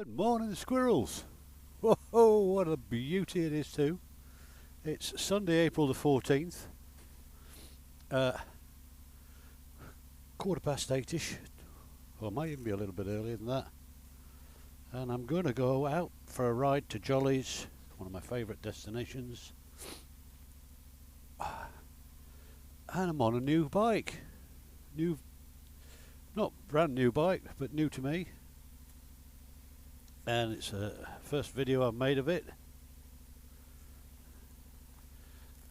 Good morning, squirrels. Whoa, what a beauty it is too. It's Sunday, April the 14th. 8:15, or might even be a little bit earlier than that. And I'm going to go out for a ride to Jolly's, one of my favourite destinations. And I'm on a new bike. Not brand new bike, but new to me. And it's the first video I've made of it.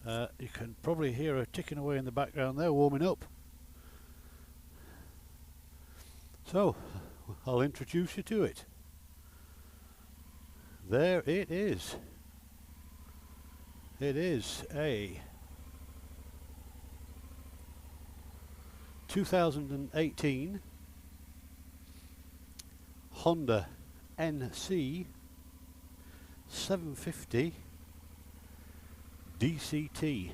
You can probably hear her ticking away in the background there, warming up. So, I'll introduce you to it. There it is. It is a 2018 Honda nc750 DCT.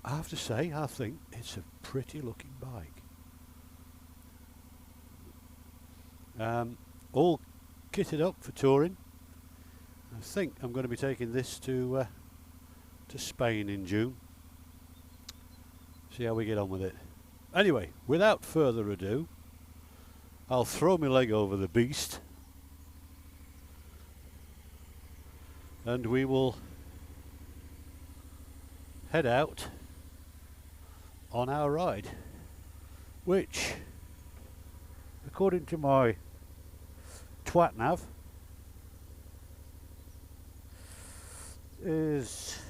I have to say, I think it's a pretty looking bike. All kitted up for touring. I think I'm going to be taking this to Spain in June. See how we get on with it. Anyway, without further ado, I'll throw my leg over the beast and we will head out on our ride, which, according to my twatnav, is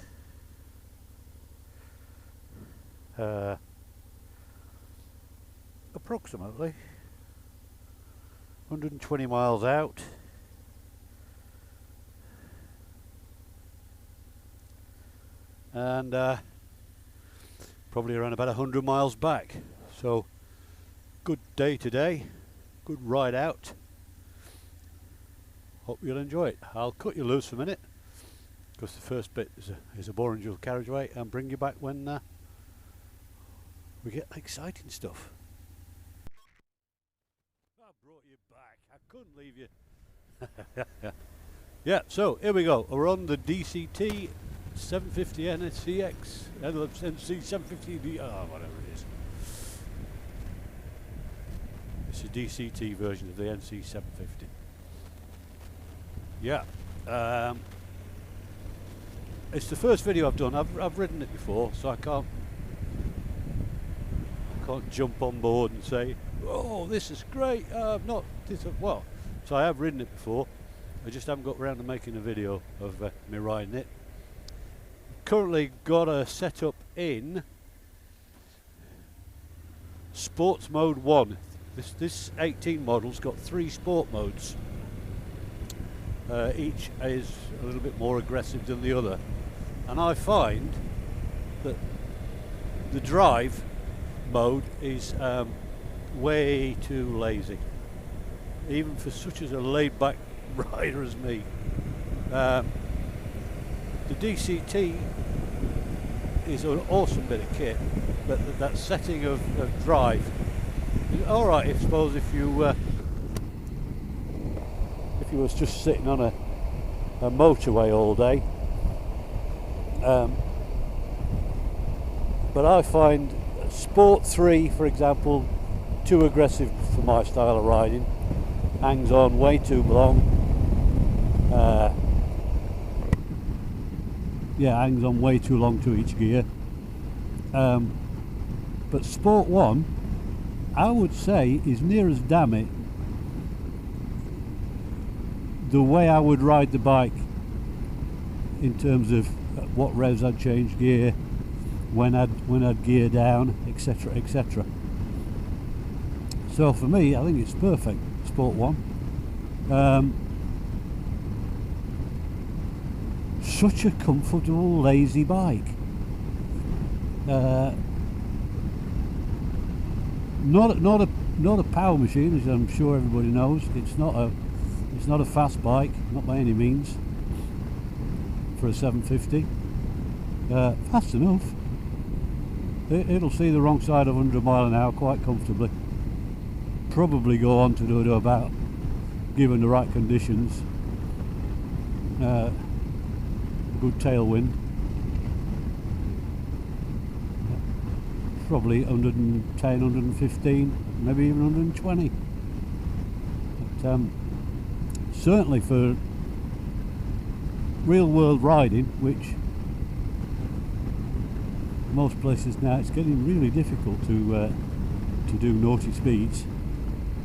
approximately 120 miles out, and probably around about 100 miles back. So good day today, good ride out. Hope you'll enjoy it. I'll cut you loose for a minute because the first bit is a boring dual carriageway, and bring you back when we get exciting stuff. I brought you back. I couldn't leave you. Yeah, so here we go. We're on the DCT 750 NCX, nc750, whatever it is. It's a DCT version of the nc750. Yeah, it's the first video I've done. I've ridden it before, so I can't jump on board and say, oh, this is great. I've not well, so I have ridden it before. I just haven't got around to making a video of me riding it. Currently got a setup in sports mode 1. This 18 model's got 3 sport modes. Each is a little bit more aggressive than the other, and I find that the drive mode is way too lazy, even for such as a laid-back rider as me. The DCT is an awesome bit of kit, but that setting of drive is alright. I suppose if you was just sitting on a motorway all day, but I find Sport 3, for example, too aggressive for my style of riding. Hangs on way too long. Yeah, hangs on way too long to each gear. But Sport 1, I would say, is near as damn it the way I would ride the bike in terms of what revs I'd change gear, when I'd gear down, etc, etc. So for me, I think it's perfect, Sport 1. Such a comfortable, lazy bike. Not a power machine, as I'm sure everybody knows. It's not a fast bike, not by any means, for a 750. Fast enough. It'll see the wrong side of 100 mile an hour quite comfortably. probably go on to do about, given the right conditions, good tailwind, probably 110, 115, maybe even 120. But certainly for real world riding, which most places now it's getting really difficult to do naughty speeds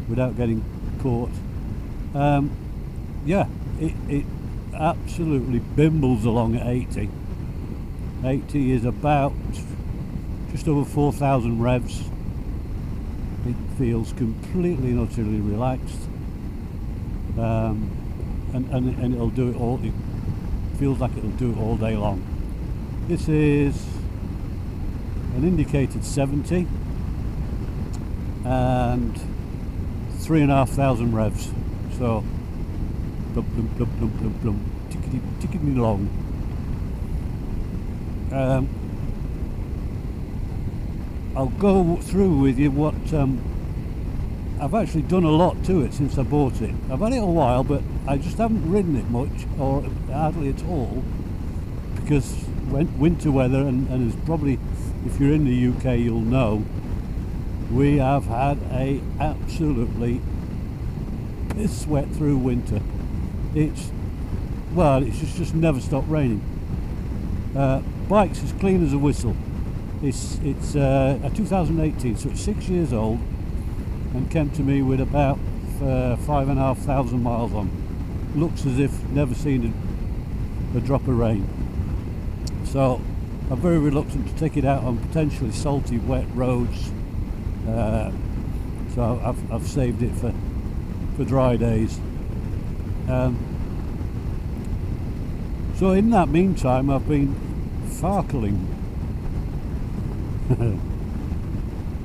without getting caught. Yeah, it absolutely bimbles along at 80. 80 is about just over 4,000 revs. It feels completely and utterly relaxed, and it'll do it all. It feels like it'll do it all day long. This is an indicated 70 and 3,500 revs. So blum blum blum blum blum blum, tickety tickety long. I'll go through with you what I've actually done a lot to it since I bought it. I've had it a while, but I just haven't ridden it much, or hardly at all, because winter weather, and it's probably, if you're in the UK you'll know, we have had a absolutely piss wet through winter. It's just never stopped raining. Bike's as clean as a whistle. It's a 2018, so it's 6 years old, and came to me with about 5,500 miles on. Looks as if never seen a drop of rain. So I'm very reluctant to take it out on potentially salty, wet roads. So I've saved it for dry days. So in that meantime, I've been farkling.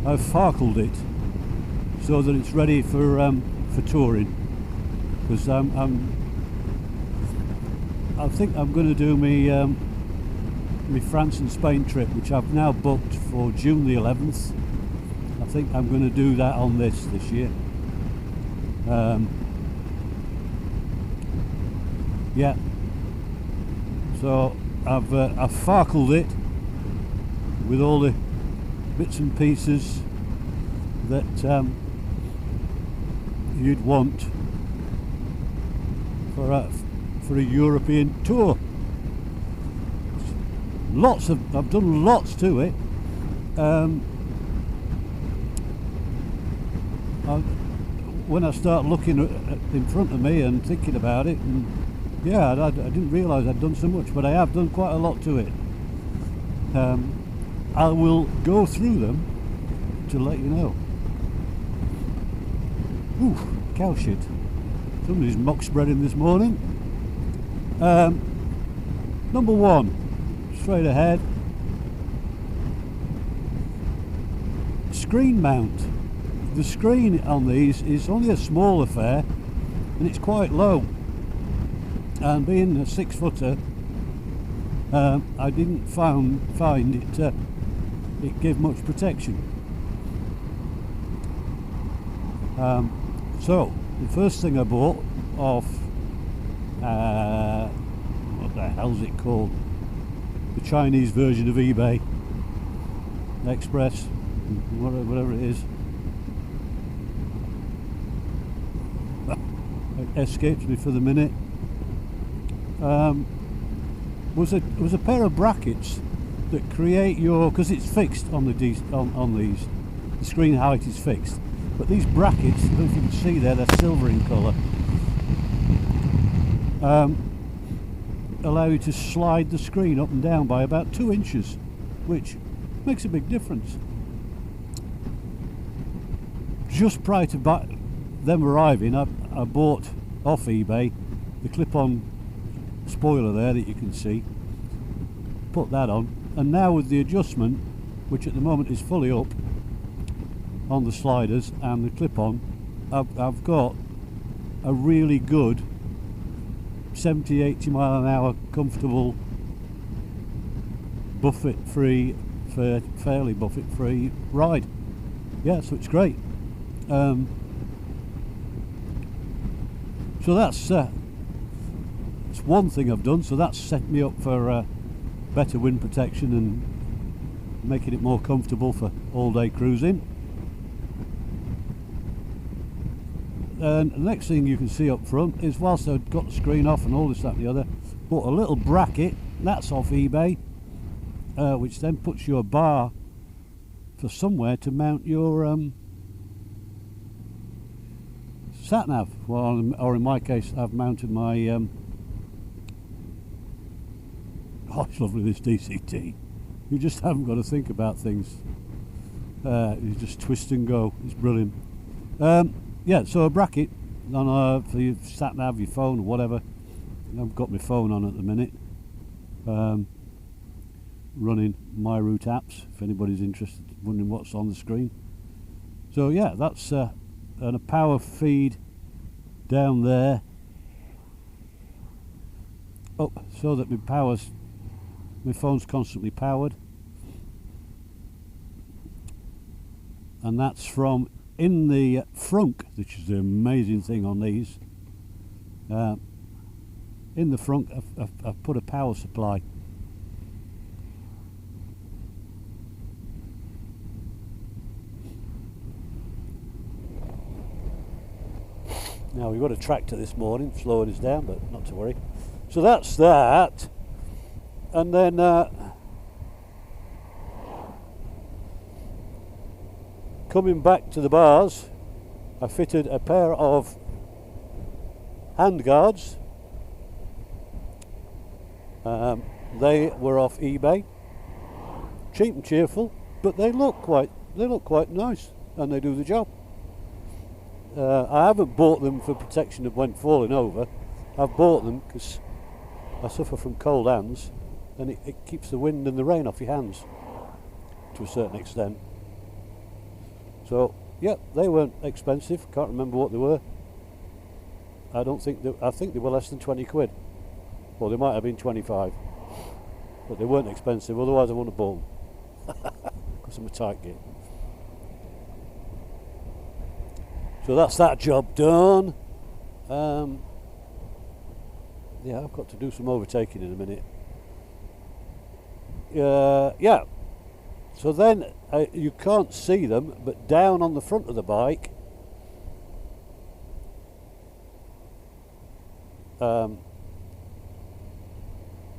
I've farkled it so that it's ready for touring, because I think I'm going to do my France and Spain trip, which I've now booked for June the 11th. I think I'm going to do that on this year. Yeah. So I've farkled it with all the bits and pieces that you'd want for a European tour. I've done lots to it. When I start looking in front of me and thinking about it, and yeah, I didn't realise I'd done so much, but I have done quite a lot to it. I will go through them to let you know. Ooh, cow shit. Somebody's mock spreading this morning. Number one, straight ahead. Screen mount. The screen on these is only a small affair, and it's quite low. And being a 6-footer, I didn't find it gave much protection. So the first thing I bought off what the hell's it called? The Chinese version of eBay, Express, whatever it is. It escapes me for the minute. Was a pair of brackets that create your, because it's fixed on the on these. The screen height is fixed, but these brackets, I don't know if you can see there, they're silver in colour. Allow you to slide the screen up and down by about 2 inches, which makes a big difference. Just prior to them arriving, I bought off eBay the clip-on spoiler there that you can see. Put that on, and now with the adjustment, which at the moment is fully up on the sliders and the clip-on, I've got a really good 70-80 mile an hour comfortable buffet free, fairly buffet free ride. Yeah, so it's great. So that's one thing I've done. So that's set me up for better wind protection and making it more comfortable for all-day cruising. And the next thing you can see up front is, whilst I've got the screen off and all this, that and the other, bought a little bracket. That's off eBay, which then puts you a bar for somewhere to mount your sat nav. Well, or in my case, I've mounted my oh, it's lovely, this DCT. You just haven't got to think about things. You just twist and go. It's brilliant. Yeah, so a bracket on for your sat nav, your phone, or whatever. I've got my phone on at the minute, running my route apps. If anybody's interested, wondering what's on the screen. So yeah, that's and a power feed down there, up so that my phone's constantly powered, and that's from in the frunk, which is the amazing thing on these. In the front, I've put a power supply. Now we've got a tractor this morning, slowing us down, but not to worry. So that's that, and then coming back to the bars, I fitted a pair of hand guards. They were off eBay, cheap and cheerful, but they look quite nice, and they do the job. I haven't bought them for protection of when falling over. I've bought them because I suffer from cold hands, and it keeps the wind and the rain off your hands to a certain extent. So yeah, they weren't expensive. Can't remember what they were. I think they were less than 20 quid. Well, they might have been 25, but they weren't expensive. Otherwise, I wouldn't have bought them because I'm a tight git. So that's that job done. Yeah, I've got to do some overtaking in a minute. Yeah. So then you can't see them, but down on the front of the bike, I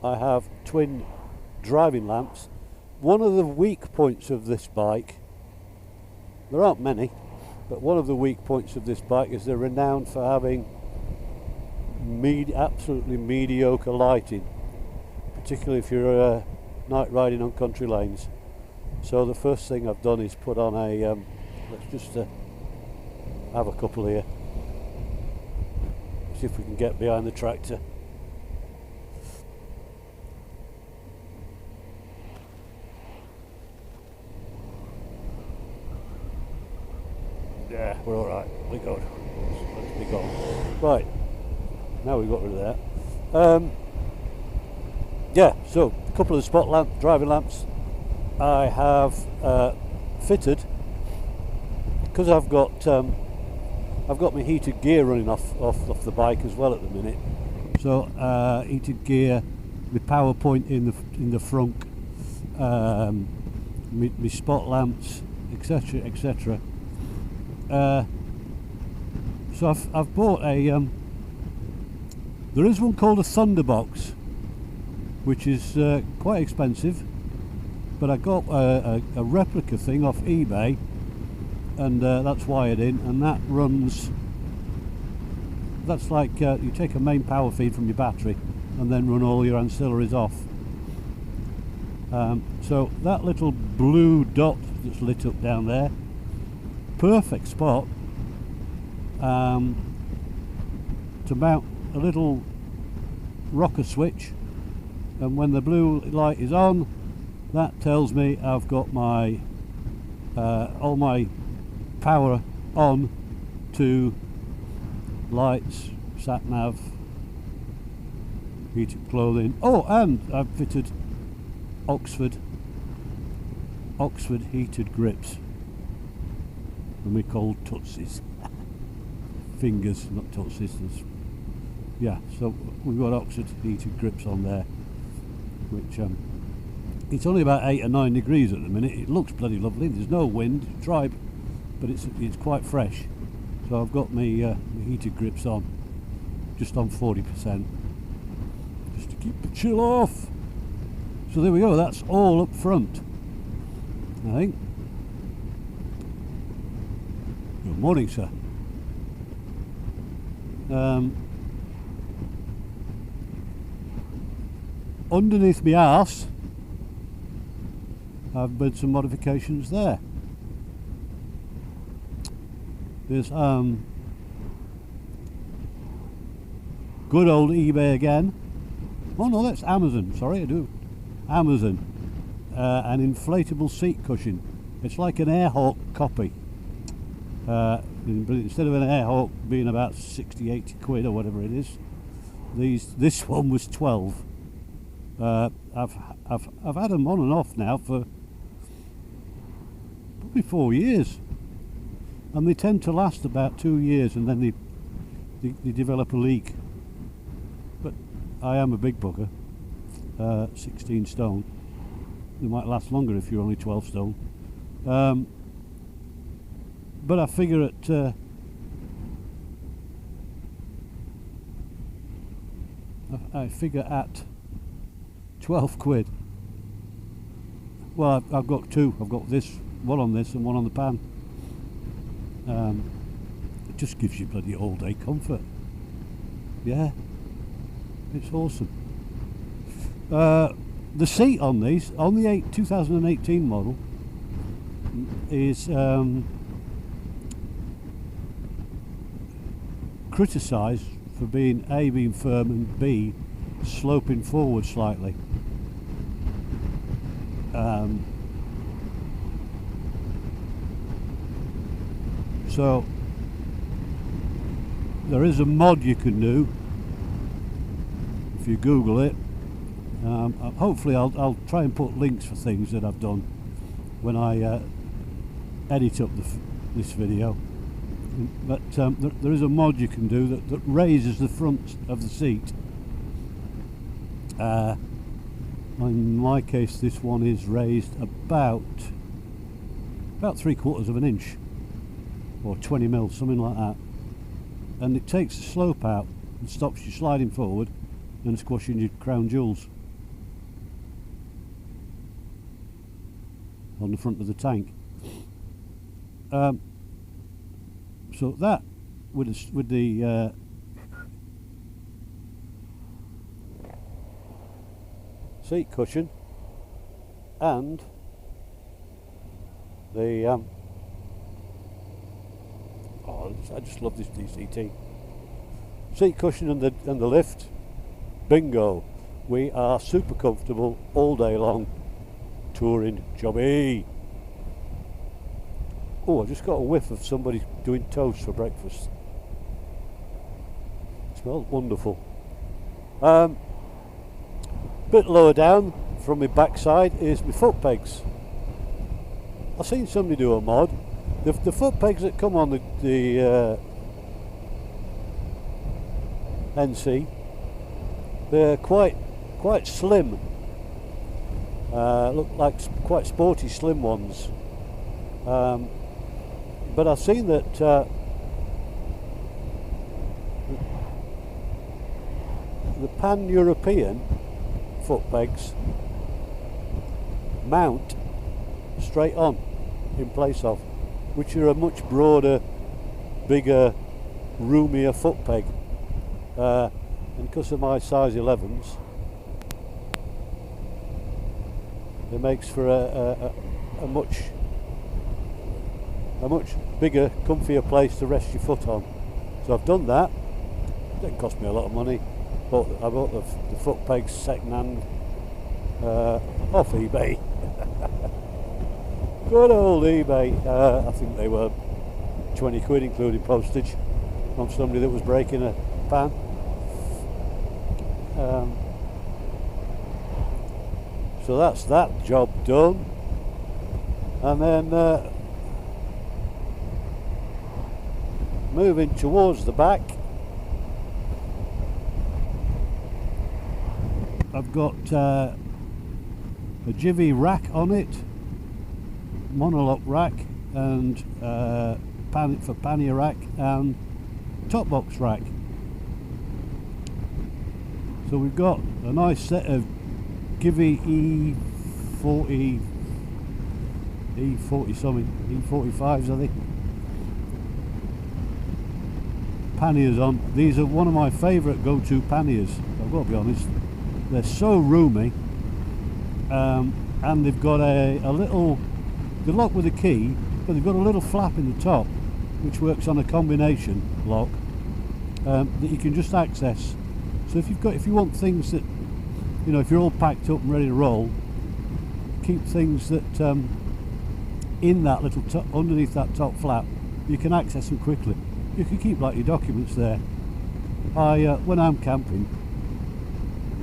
have twin driving lamps. One of the weak points of this bike, there aren't many, but one of the weak points of this bike is they're renowned for having absolutely mediocre lighting, particularly if you're night riding on country lanes. So the first thing I've done is put on a let's just have a couple here, see if we can get behind the tractor. Yeah, we're all right. We're good. We got right. Now we've got rid of that. Yeah. So a couple of spot driving lamps. I have fitted, because I've got my heated gear running off the bike as well at the minute. So heated gear, the power point in the front, my spot lamps, etc., etc. So I've bought a there is one called a Thunderbox, which is quite expensive, but I got a replica thing off eBay, and that's wired in, and that runs, that's like you take a main power feed from your battery and then run all your ancillaries off. So that little blue dot that's lit up down there, perfect spot to mount a little rocker switch, and when the blue light is on, that tells me I've got my all my power on to lights, sat nav, heated clothing. Oh, and I've fitted Oxford heated grips, and we call tootsies. Fingers, not tootsies. yeah, so we've got Oxford heated grips on there, which it's only about 8 or 9 degrees at the minute. It looks bloody lovely. There's no wind, it's dry, but it's quite fresh. So I've got my heated grips on, just on 40%, just to keep the chill off. So there we go, that's all up front, I think. Good morning, sir. Underneath my arse, I've made some modifications there. There's good old eBay again. Oh no, that's Amazon. Sorry, I do. Amazon. An inflatable seat cushion. It's like an Airhawk copy. But instead of an Airhawk being about 60, 80 quid or whatever it is, this one was 12. I've had them on and off now for probably 4 years, and they tend to last about 2 years, and then they develop a leak. But I am a big bugger, 16 stone. They might last longer if you're only 12 stone. But I figure at 12 quid. Well, I've got two. I've got this, one on this and one on the pan. It just gives you bloody all day comfort. Yeah, it's awesome. The seat on these, on the 2018 model, is criticised for being A, being firm, and B, sloping forward slightly. So there is a mod you can do if you Google it. Hopefully I'll try and put links for things that I've done when I edit up this video. But there is a mod you can do that raises the front of the seat. In my case, this one is raised about 3/4 of an inch, or 20 mil, something like that, and it takes the slope out and stops you sliding forward and squashing your crown jewels on the front of the tank. So that with the seat cushion and the I just love this DCT seat cushion and the lift. Bingo, we are super comfortable all day long touring jobby. Oh, I just got a whiff of somebody doing toast for breakfast. It smells wonderful. Bit lower down from my backside is my foot pegs. I've seen somebody do a mod. The foot pegs that come on the NC, they're quite slim. Look like quite sporty, slim ones. But I've seen that the pan-European foot pegs mount straight on in place of, which are a much broader, bigger, roomier foot peg. And because of my size 11s, it makes for a much bigger, comfier place to rest your foot on. So I've done that. It didn't cost me a lot of money, but I bought the foot pegs second hand off eBay. Good old eBay. I think they were 20 quid including postage from somebody that was breaking a pan. So that's that job done. And then moving towards the back, I've got a jivvy rack on it, monolock rack, and pannier rack and top box rack. So we've got a nice set of Givy E40 something, E45s I think, panniers on. These are one of my favourite go-to panniers, I've got to be honest. They're so roomy, and they've got a little, they're locked with a key, but they've got a little flap in the top which works on a combination lock that you can just access. So if you want things that, you know, if you're all packed up and ready to roll, keep things that in that little underneath that top flap, you can access them quickly. You can keep like your documents there. When I'm camping,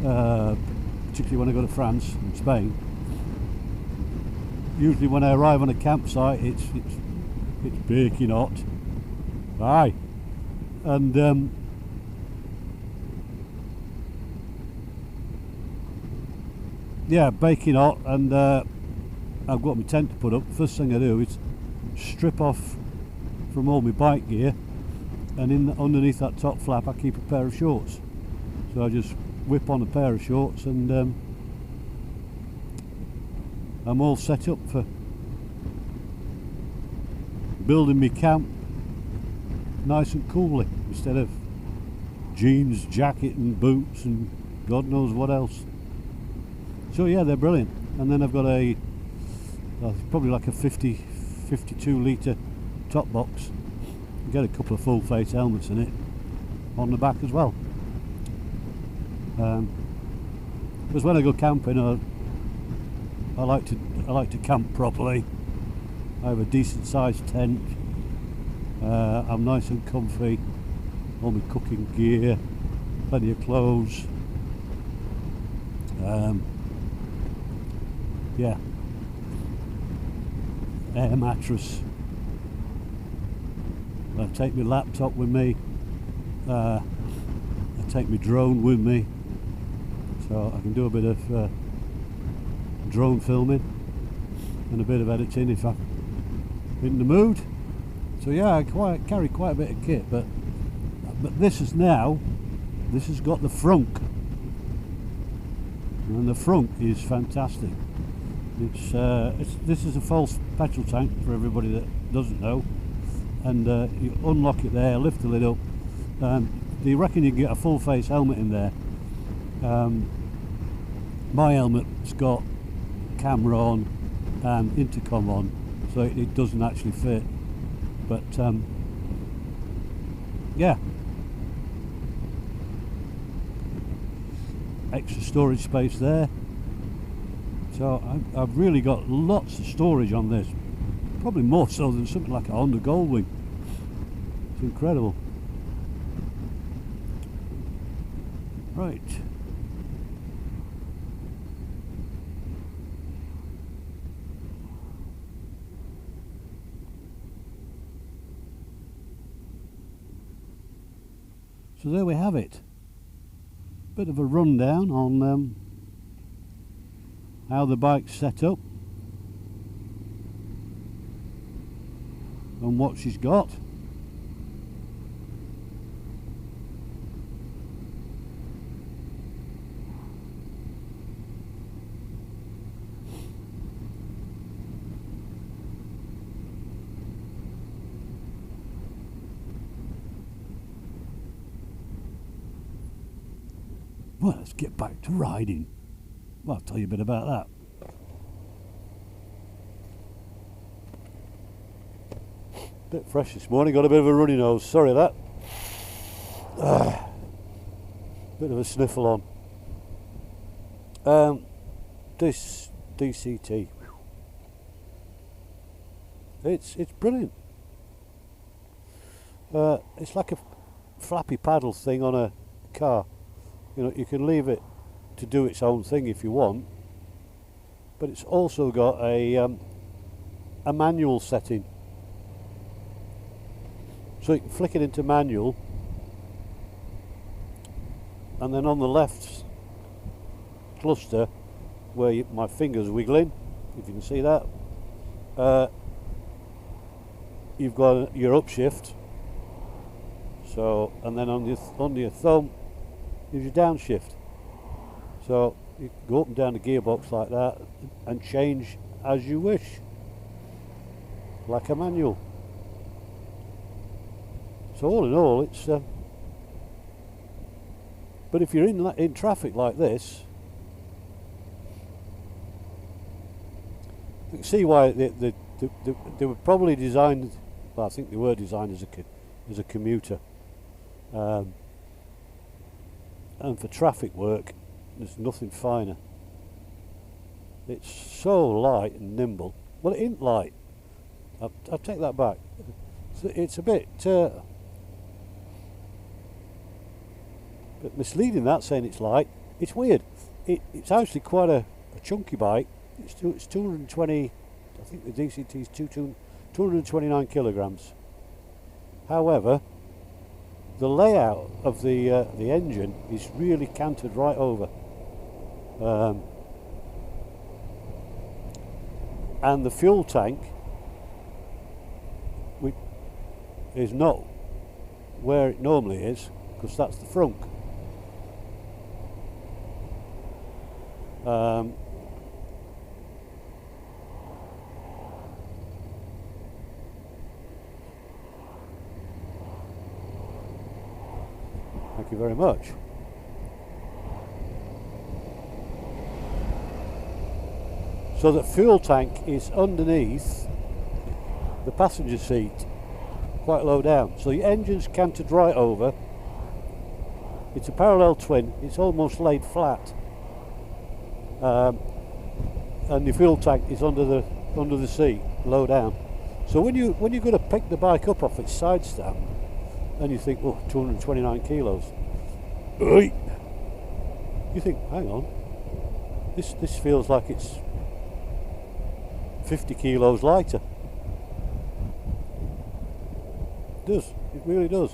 particularly when I go to France and Spain, usually when I arrive on a campsite, it's baking hot. Aye, and yeah, baking hot, and I've got my tent to put up. First thing I do is strip off from all my bike gear, and underneath that top flap I keep a pair of shorts. So I just whip on a pair of shorts, and I'm all set up for building my camp nice and coolly, instead of jeans, jacket and boots and God knows what else. So yeah, they're brilliant. And then I've got probably like a 52 litre top box. You get a couple of full face helmets in it on the back as well. Because when I go camping, I like to camp properly. I have a decent sized tent. I'm nice and comfy. All my cooking gear, plenty of clothes. Yeah, air mattress. I take my laptop with me. I take my drone with me, so I can do a bit of drone filming and a bit of editing if I'm in the mood. So yeah, I carry quite a bit of kit, but this has got the frunk, and the frunk is fantastic. This is a false petrol tank for everybody that doesn't know, and you unlock it there, lift the lid up. Do you reckon you can get a full face helmet in there? My helmet's got camera on and intercom on, so it doesn't actually fit. But yeah, extra storage space there. So I've really got lots of storage on this, probably more so than something like a Honda Goldwing. It's incredible. Right. So there we have it. Bit of a rundown on how the bike's set up and what she's got. Well, let's get back to riding. Well, I'll tell you a bit about that. Bit fresh this morning, got a bit of a runny nose, sorry that. Bit of a sniffle on. This DCT, it's brilliant. It's like a flappy paddle thing on a car. You know, you can leave it to do its own thing if you want, but it's also got a manual setting, so you can flick it into manual, and then on the left cluster where my finger's wiggling, if you can see that, you've got your upshift. So, and then on your thumb is your downshift. So you go up and down the gearbox like that and change as you wish, like a manual. So all in all, it's but if you're in traffic like this, you can see why they were probably designed. Well, I think they were designed as a commuter, and for traffic work, there's nothing finer. It's so light and nimble. Well, it ain't light. I'll take that back. It's a bit misleading, that, saying it's light. It's weird. It's actually quite a chunky bike. It's 220. I think the DCT is 229 kilograms. However, the layout of the engine is really canted right over, and the fuel tank is not where it normally is, because that's the frunk. Thank you very much. So the fuel tank is underneath the passenger seat, quite low down. So the engine's canted right over. It's a parallel twin. It's almost laid flat, and the fuel tank is under the seat, low down. So when you're going to pick the bike up off its side stand, and you think, oh, 229 kilos. You think, hang on, this feels like it's 50 kilos lighter. It does, it really does.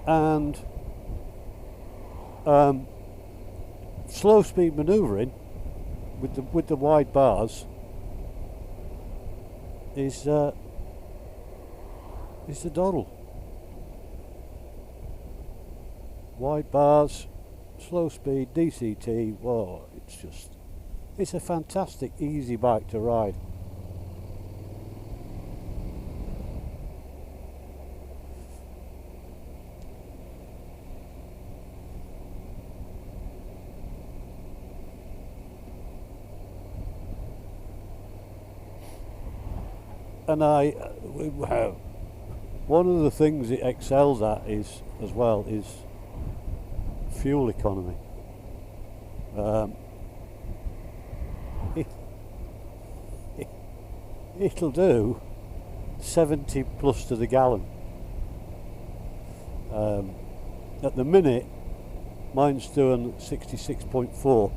And slow speed manoeuvring with the wide bars is the doddle. Wide bars, slow speed, DCT. Whoa! It's a fantastic, easy bike to ride. And one of the things it excels at is fuel economy. It'll do 70 plus to the gallon. At the minute, mine's doing 66.4.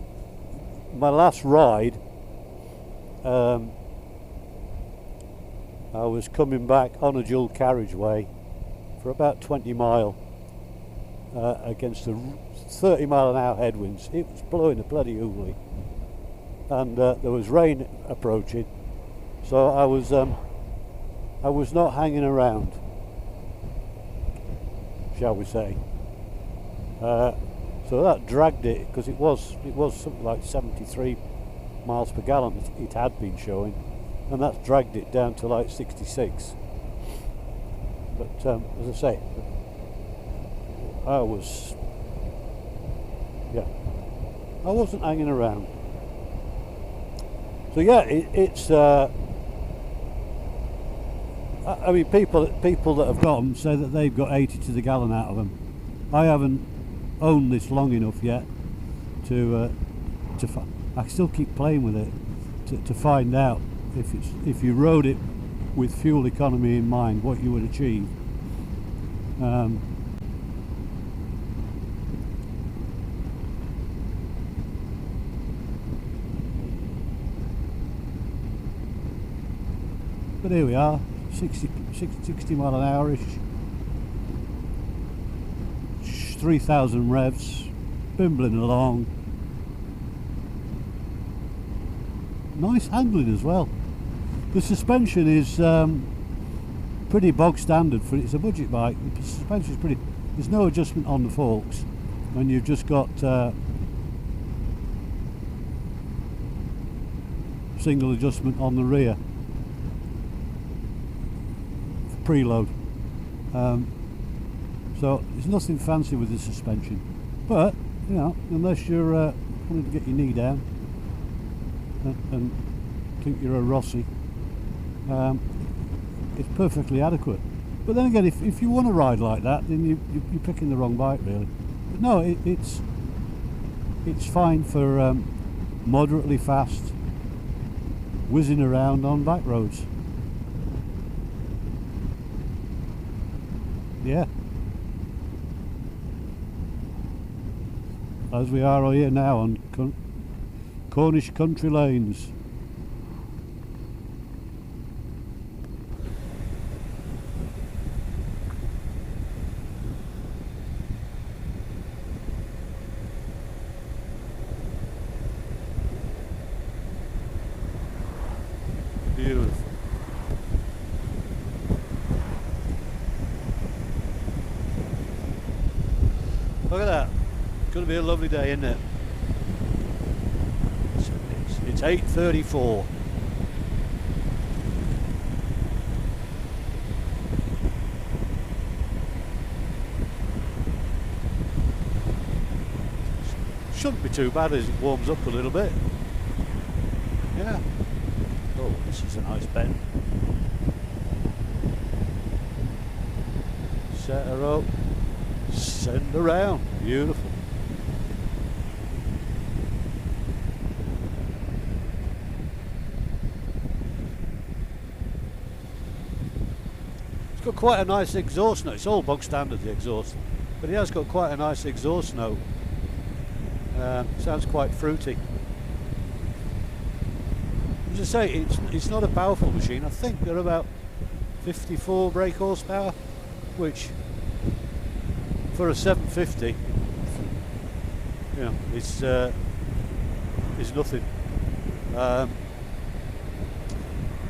My last ride, I was coming back on a dual carriageway for about 20 mile against the 30 mile an hour headwinds. It was blowing a bloody oogly, and there was rain approaching, so I was not hanging around, shall we say. So that dragged it, because it was something like 73 miles per gallon it had been showing, and that's dragged it down to like 66. But as I say, I wasn't hanging around. So yeah, it's I mean, people that have got them say that they've got 80 to the gallon out of them. I haven't owned this long enough yet to I still keep playing with it to find out if you rode it with fuel economy in mind, what you would achieve. But here we are, 60 mile an hour-ish. 3,000 revs, bimbling along. Nice handling as well. The suspension is pretty bog standard for it's a budget bike. The suspension is pretty. There's no adjustment on the forks, and you've just got single adjustment on the rear for preload. So there's nothing fancy with the suspension, but you know, unless you're wanting to get your knee down and think you're a Rossi, it's perfectly adequate. But then again, if you want to ride like that, then you're picking the wrong bike, really. But no, it's fine for moderately fast whizzing around on back roads. Yeah. As we are here now on Cornish country lanes. Beautiful. Look at that. It's going to be a lovely day, isn't it? It's 8:34. Shouldn't be too bad as it warms up a little bit. Yeah. Oh, this is a nice bend. Set her up. Send her around. Beautiful. It's got quite a nice exhaust note. It's all bog standard, the exhaust, but it has got quite a nice exhaust note. Sounds quite fruity. As I say, it's not a powerful machine. I think they're about 54 brake horsepower, which for a 750, you know, is nothing.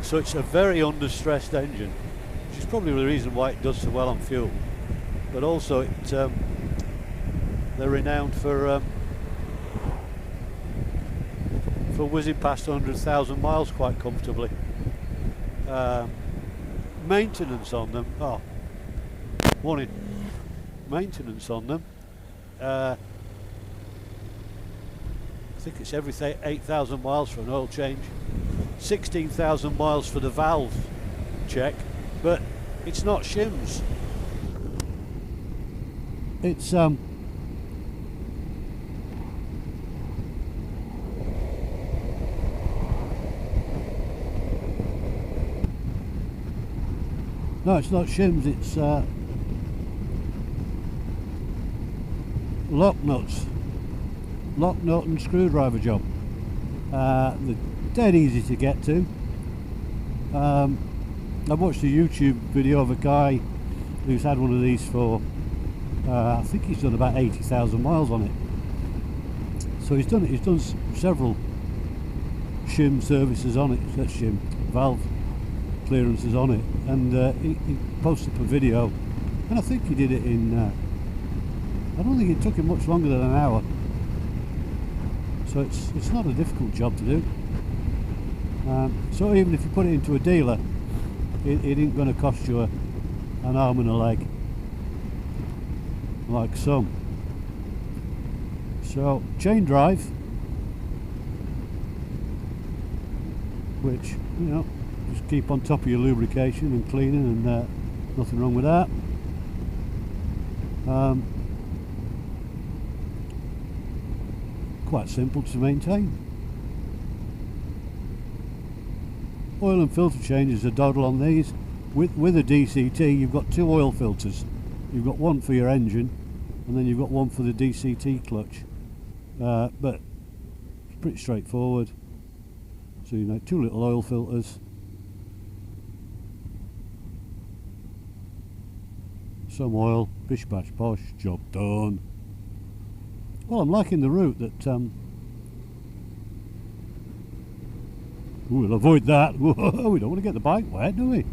So it's a very understressed engine, which is probably the reason why it does so well on fuel. But also, they're renowned for whizzing past 100,000 miles quite comfortably. Maintenance on them, oh, warning, maintenance on them, I think it's every 8,000 miles for an oil change, 16,000 miles for the valve check, but it's not shims. It's no, it's not shims, it's lock nuts. Lock nut and screwdriver job. They're dead easy to get to. I watched a YouTube video of a guy who's had one of these for I think he's done about 80,000 miles on it. So he's done several shim services on it, that's shim, valve clearances on it, and he posted up a video, and I think he did it in I don't think it took him much longer than an hour, so it's not a difficult job to do. So even if you put it into a dealer, it ain't going to cost you an arm and a leg like some. So chain drive, which, you know, just keep on top of your lubrication and cleaning, and nothing wrong with that. Quite simple to maintain. Oil and filter changes are doddle on these. With a DCT, you've got two oil filters. You've got one for your engine, and then you've got one for the DCT clutch. But it's pretty straightforward. So, you know, two little oil filters. some oil, bish bash bosh, job done. Well, I'm liking the route that we'll avoid that. Whoa, we don't want to get the bike wet, do we?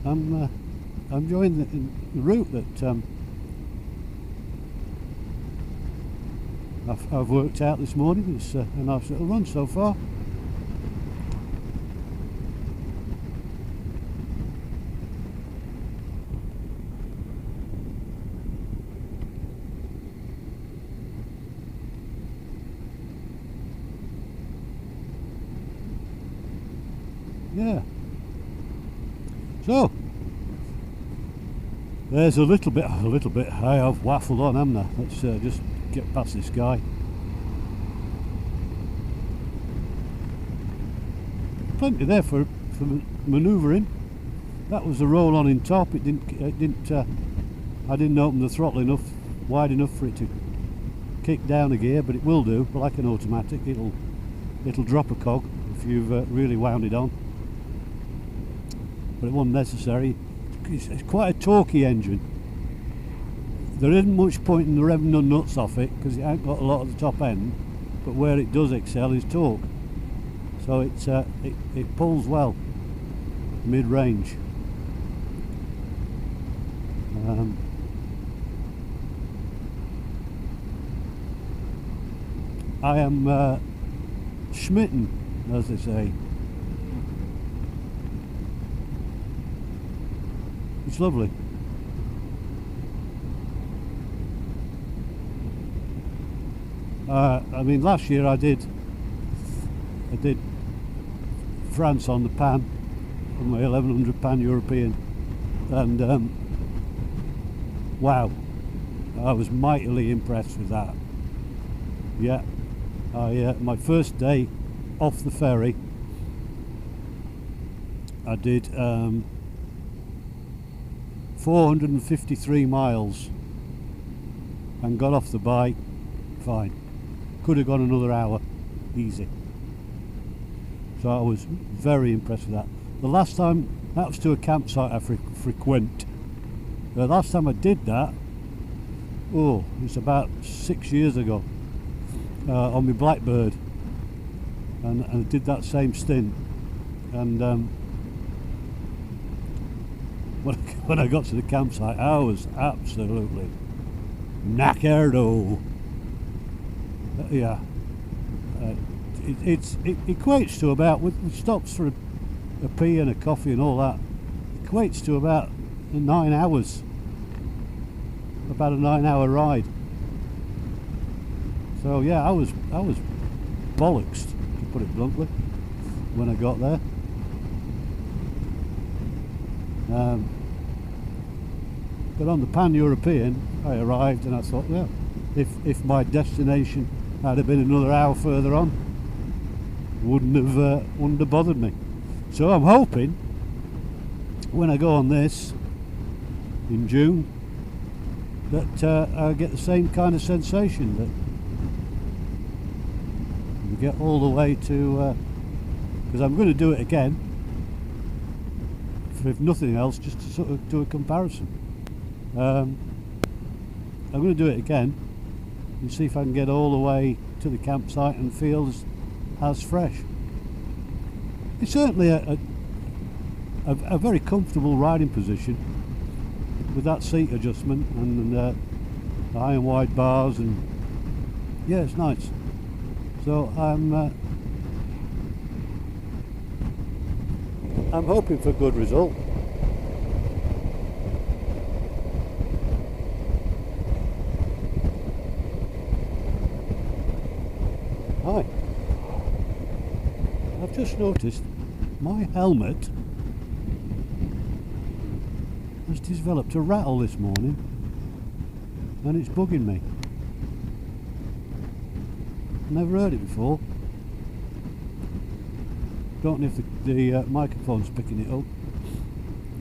I'm enjoying the route that I've worked out this morning. It's a nice little run so far. Yeah. So there's a little bit. I have waffled on, haven't I? Let's just get past this guy. Plenty there for manoeuvring. That was the roll on in top. I didn't open the throttle wide enough for it to kick down a gear, but it will do. Like an automatic, it'll drop a cog if you've really wound it on. But it wasn't necessary. It's quite a torquey engine. There isn't much point in the revving the nuts off it because it ain't got a lot of the top end, but where it does excel is torque. So it pulls well mid-range. I am smitten, as they say. It's lovely. I mean, last year I did France on the pan, on my 1100 pan European, and wow, I was mightily impressed with that. Yeah, my first day off the ferry, I did 453 miles and got off the bike fine. Could have gone another hour easy. So I was very impressed with that. The last time, that was to a campsite I frequent. The last time I did that, it's about 6 years ago, on my Blackbird, and I did that same stint. And when I got to the campsite, I was absolutely knackered. Yeah, it equates to about, with stops for a pee and a coffee and all that, equates to about 9 hours, about a 9-hour ride. So yeah, I was bollocks, to put it bluntly, when I got there. But on the pan-European, I arrived and I thought, well, if my destination had been another hour further on, wouldn't have bothered me. So I'm hoping when I go on this in June that I get the same kind of sensation, that we get all the way to, because I'm going to do it again, if nothing else, just to sort of do a comparison. I'm going to do it again and see if I can get all the way to the campsite and feel as fresh. It's certainly a very comfortable riding position with that seat adjustment and the high and wide bars, and yeah, it's nice. So I'm hoping for a good result. Hi. I've just noticed my helmet has developed a rattle this morning and it's bugging me. Never heard it before. Don't know if the microphone's picking it up.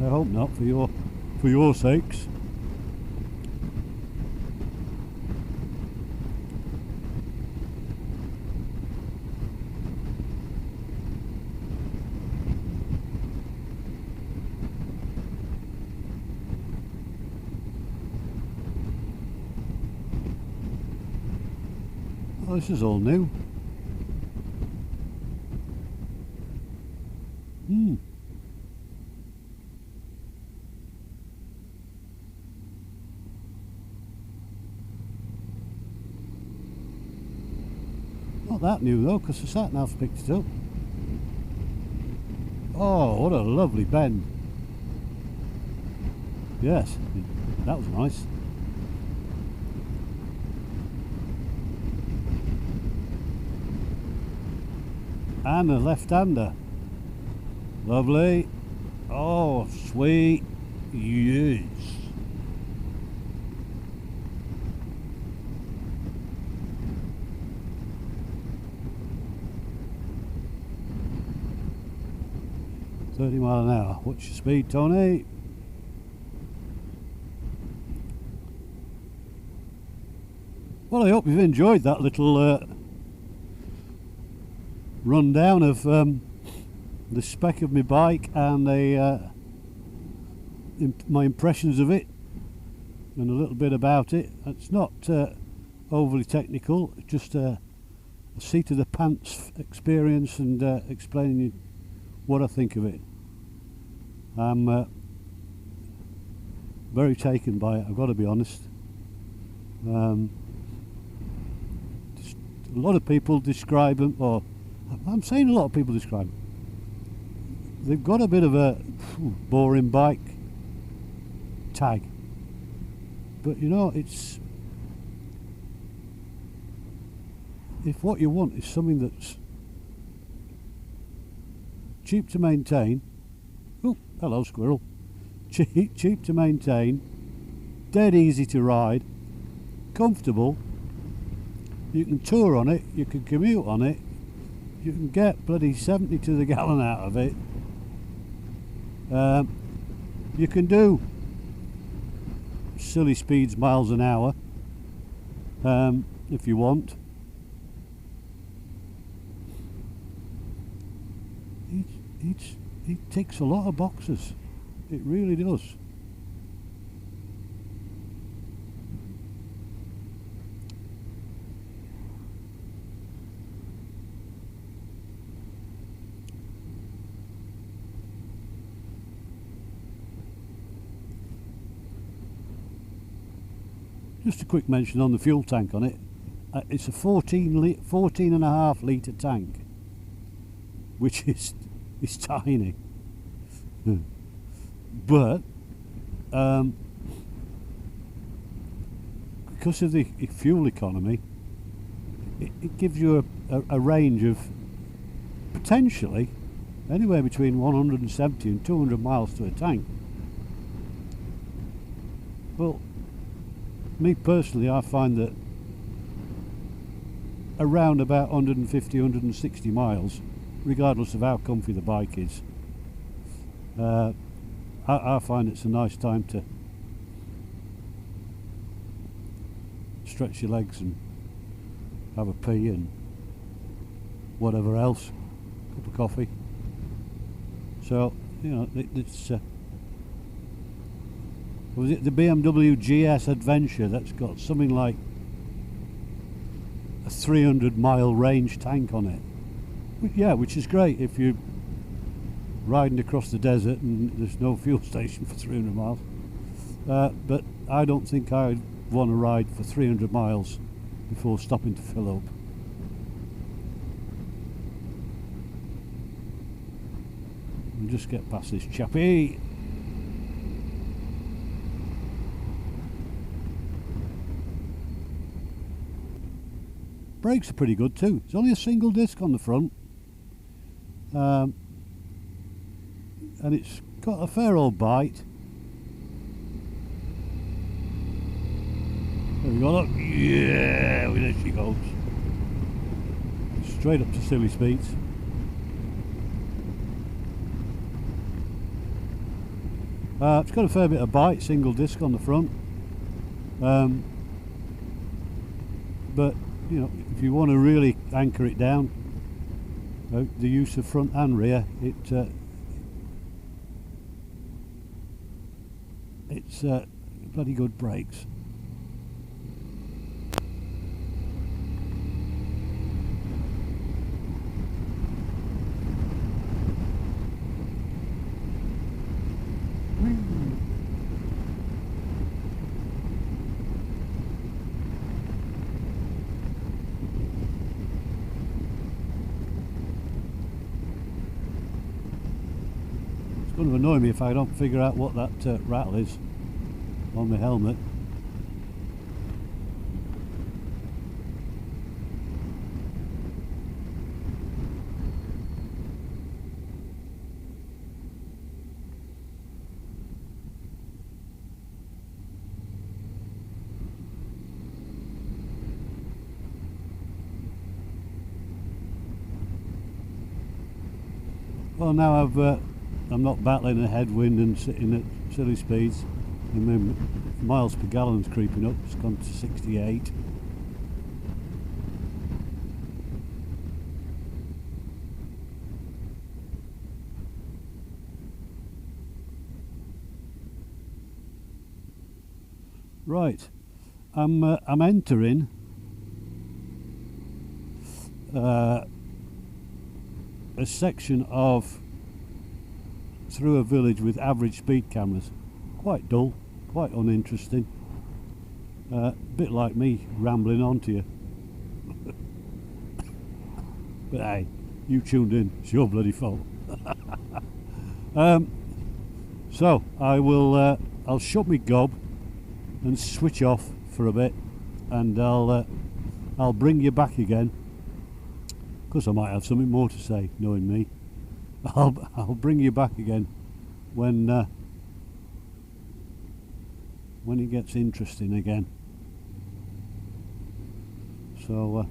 I hope not, for your sakes. Oh, this is all new. Not that new though, because the sat nav's picked it up. Oh, what a lovely bend. Yes, that was nice. And a left-hander. Lovely. Oh, sweet. Yes. $30 miles an hour. What's your speed, Tony? Well, I hope you've enjoyed that little rundown of the spec of my bike and my impressions of it and a little bit about it. It's not overly technical, just a seat of the pants experience and explaining what I think of it. I'm very taken by it, I've got to be honest. A lot of people describe them, or I'm saying a lot of people describe them. They've got a bit of a boring bike tag, but you know, it's, if what you want is something that's cheap to maintain, oh hello squirrel, cheap to maintain, dead easy to ride, comfortable, you can tour on it, you can commute on it, you can get bloody 70 to the gallon out of it, you can do silly speeds, miles an hour, if you want. It ticks a lot of boxes, it really does. Just a quick mention on the fuel tank on it. It's a 14.5 litre tank, which is tiny. But because of the fuel economy, it gives you a range of potentially anywhere between 170 and 200 miles to a tank. Well, me personally, I find that around about 150, 160 miles, regardless of how comfy the bike is, I find it's a nice time to stretch your legs and have a pee and whatever else, cup of coffee. So, you know, it's was it the BMW GS Adventure that's got something like a 300 mile range tank on it? Yeah, which is great if you're riding across the desert and there's no fuel station for 300 miles. But I don't think I'd want to ride for 300 miles before stopping to fill up. We'll just get past this chappie. Brakes are pretty good too. It's only a single disc on the front, and it's got a fair old bite. There we go, look. Yeah, there she goes. Straight up to silly speeds. It's got a fair bit of bite, single disc on the front. But you know, if you want to really anchor it down, the use of front and rear, it's bloody good brakes. annoy me if I don't figure out what that rattle is on the helmet. Well, now I'm not battling a headwind and sitting at silly speeds, and my miles per gallon's creeping up. It's gone to 68. Right, I'm entering a section of through a village with average speed cameras. Quite dull, quite uninteresting. A bit like me rambling on to you. But hey, you tuned in, it's your bloody fault. So I will I'll shut my gob and switch off for a bit, and I'll bring you back again. Because I might have something more to say, knowing me. I'll bring you back again when it gets interesting again. So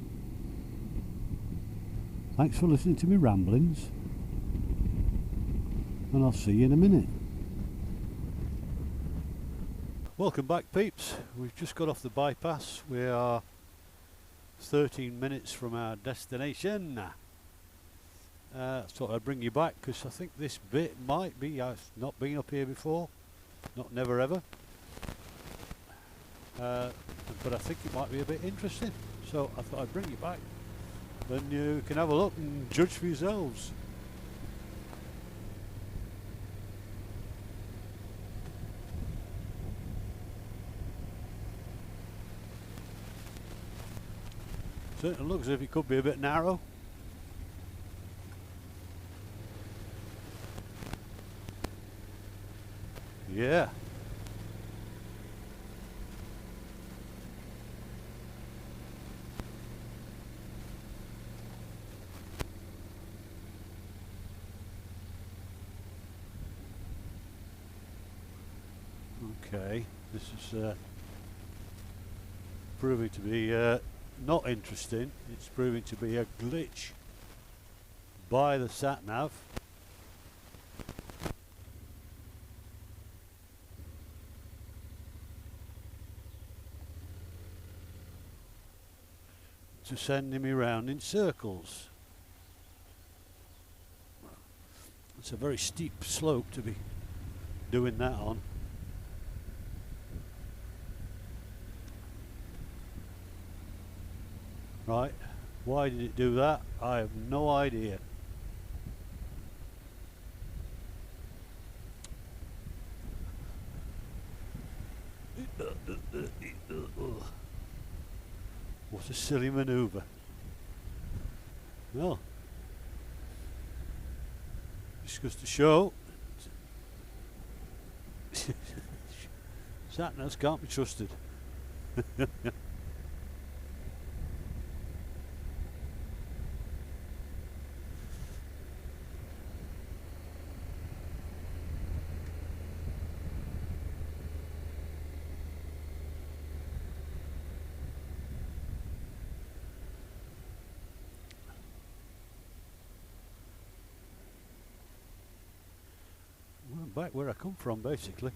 thanks for listening to me ramblings, and I'll see you in a minute. Welcome back, peeps. We've just got off the bypass. We are 13 minutes from our destination. Thought I'd bring you back because I think this bit might be, I've not been up here before, not never ever, but I think it might be a bit interesting, so I thought I'd bring you back and you can have a look and judge for yourselves. Certainly looks as if it could be a bit narrow. Yeah. Okay, this is proving to be not interesting. It's proving to be a glitch by the sat-nav. To sending me round in circles. It's a very steep slope to be doing that on. Right, why did it do that? I have no idea. What a silly manoeuvre. Well, just goes to show sat-navs can't be trusted. Back where I come from, basically.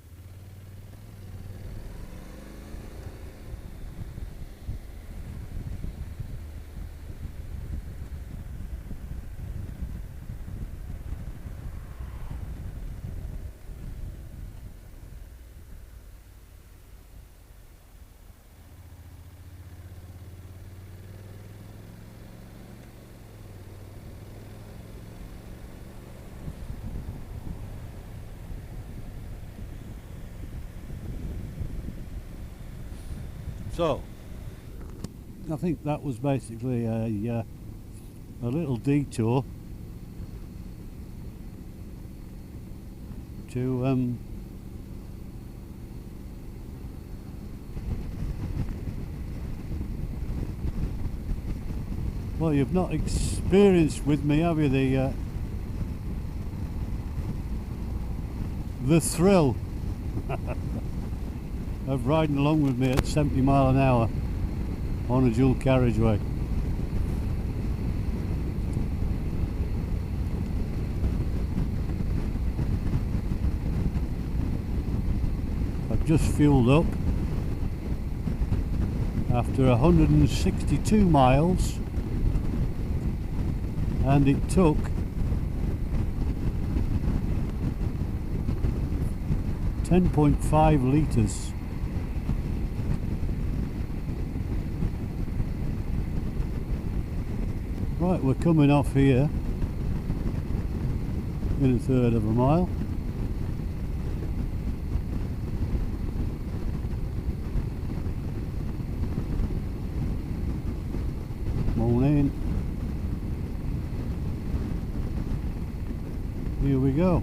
So, I think that was basically a little detour to well, you've not experienced with me, have you, the thrill of riding along with me at 70 mile an hour on a dual carriageway. I've just fueled up after 162 miles, and it took 10.5 litres. Right, we're coming off here in a third of a mile. Come on in. Here we go.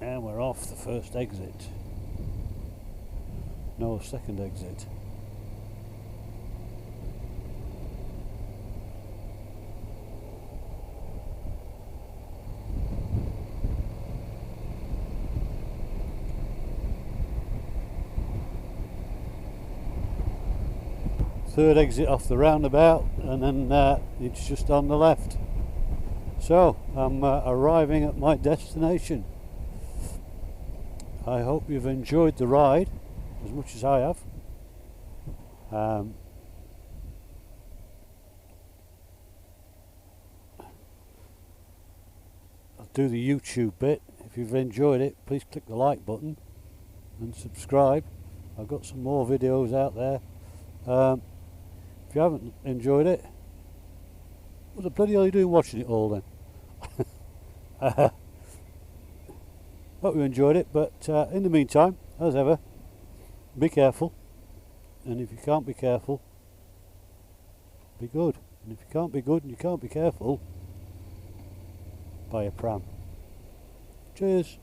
And we're off the first exit. No, second exit. Third exit off the roundabout, and then it's just on the left. So I'm arriving at my destination. I hope you've enjoyed the ride as much as I have. I'll do the YouTube bit. If you've enjoyed it, please click the like button and subscribe. I've got some more videos out there. If you haven't enjoyed it, what the bloody hell are you doing watching it all then? Hope you enjoyed it, but in the meantime, as ever, be careful, and if you can't be careful, be good, and if you can't be good and you can't be careful, buy a pram. Cheers.